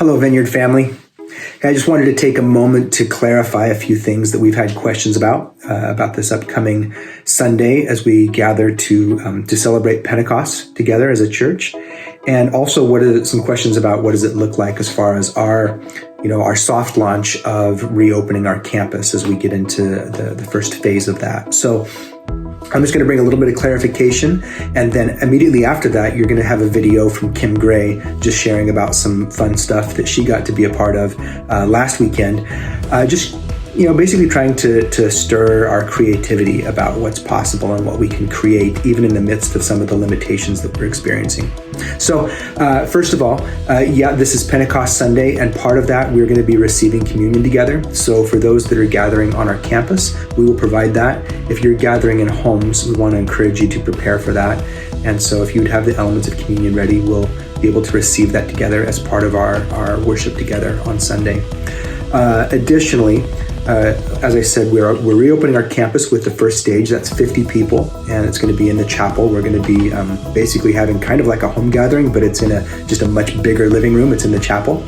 Hello, Vineyard family. I just wanted to take a moment to clarify a few things that we've had questions about this upcoming Sunday as we gather to celebrate Pentecost together as a church. And also some questions about what does it look like as far as our soft launch of reopening our campus as we get into the first phase of that. So I'm just going to bring a little bit of clarification, and then immediately after that, you're going to have a video from Kim Gray just sharing about some fun stuff that she got to be a part of last weekend. Basically trying to stir our creativity about what's possible and what we can create, even in the midst of some of the limitations that we're experiencing. So, first of all, this is Pentecost Sunday, and part of that, we're going to be receiving communion together. So for those that are gathering on our campus, we will provide that. If you're gathering in homes, we want to encourage you to prepare for that. And so if you would have the elements of communion ready, we'll be able to receive that together as part of our worship together on Sunday. Additionally, as I said, we're reopening our campus with the first stage. That's 50 people, and it's going to be in the chapel. We're going to be basically having kind of like a home gathering, but it's in just a much bigger living room. It's in the chapel.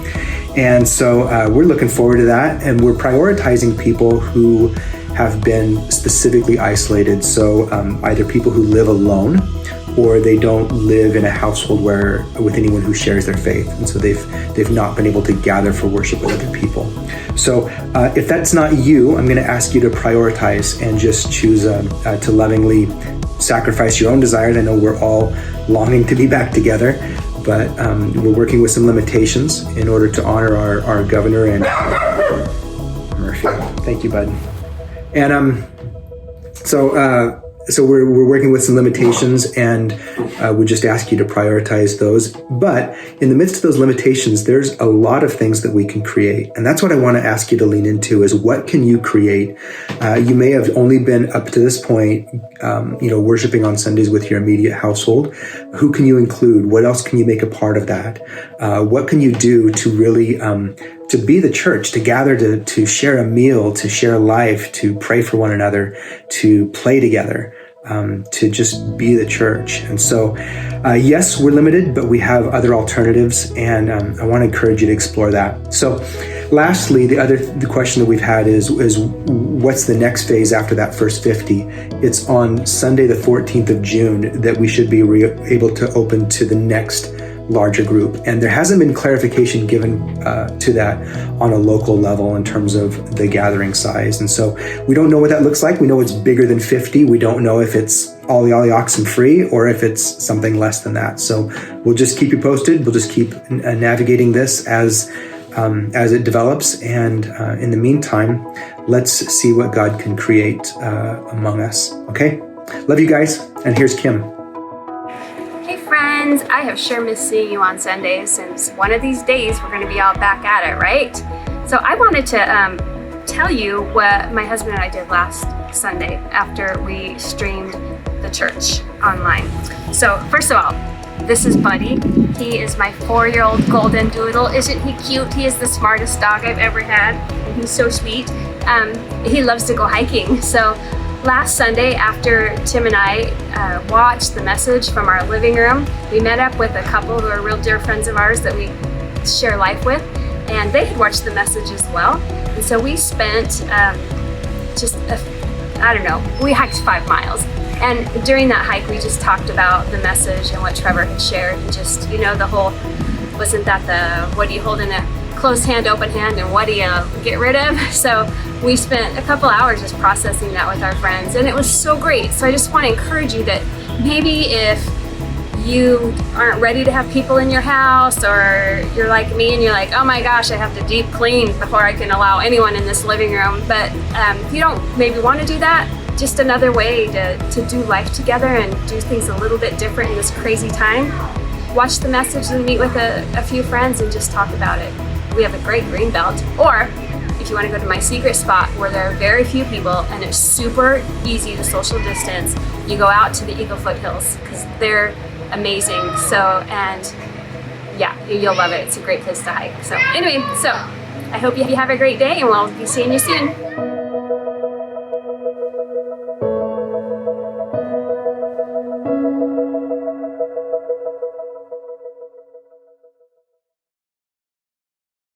And so we're looking forward to that, and we're prioritizing people who have been specifically isolated. So either people who live alone, or they don't live in a household with anyone who shares their faith, and so they've not been able to gather for worship with other people. So if that's not you, I'm going to ask you to prioritize and just choose to lovingly sacrifice your own desires. I know we're all longing to be back together, but we're working with some limitations in order to honor our governor and Murphy. Thank you, bud. And So we're working with some limitations, and we just ask you to prioritize those. But in the midst of those limitations, there's a lot of things that we can create. And that's what I want to ask you to lean into is what can you create? You may have only been up to this point, worshiping on Sundays with your immediate household. Who can you include? What else can you make a part of that? What can you do to really to be the church, to gather, to share a meal, to share life, to pray for one another, to play together, to just be the church. And so, yes, we're limited, but we have other alternatives, and I want to encourage you to explore that. So lastly, the question that we've had is what's the next phase after that first 50? It's on Sunday, the 14th of June, that we should be able to open to the next larger group. And there hasn't been clarification given to that on a local level in terms of the gathering size. And so we don't know what that looks like. We know it's bigger than 50. We don't know if it's all the oxen free or if it's something less than that. So we'll just keep you posted. We'll just keep navigating this as it develops. And in the meantime, let's see what God can create among us. Okay? Love you guys. And here's Kim. Friends, I have sure missed seeing you on Sundays, since one of these days we're going to be all back at it, right? So I wanted to tell you what my husband and I did last Sunday after we streamed the church online. So first of all, this is Buddy. He is my 4-year-old golden doodle. Isn't he cute? He is the smartest dog I've ever had, and he's so sweet. He loves to go hiking. So last Sunday, after Tim and I watched the message from our living room, we met up with a couple who are real dear friends of ours that we share life with, and they had watched the message as well. And so we spent we hiked 5 miles. And during that hike, we just talked about the message and what Trevor had shared, and just, the whole, wasn't that the, what do you hold in a closed hand, open hand, and what do you get rid of? So we spent a couple hours just processing that with our friends, and it was so great. So I just want to encourage you that maybe if you aren't ready to have people in your house, or you're like me and you're like, oh my gosh, I have to deep clean before I can allow anyone in this living room. But if you don't maybe want to do that, just another way to do life together and do things a little bit different in this crazy time. Watch the message and meet with a few friends and just talk about it. We have a great green belt. Or if you want to go to my secret spot where there are very few people and it's super easy to social distance, you go out to the Eagle Foothills because they're amazing. So, and yeah, you'll love it. It's a great place to hike. So anyway, I hope you have a great day, and we'll be seeing you soon.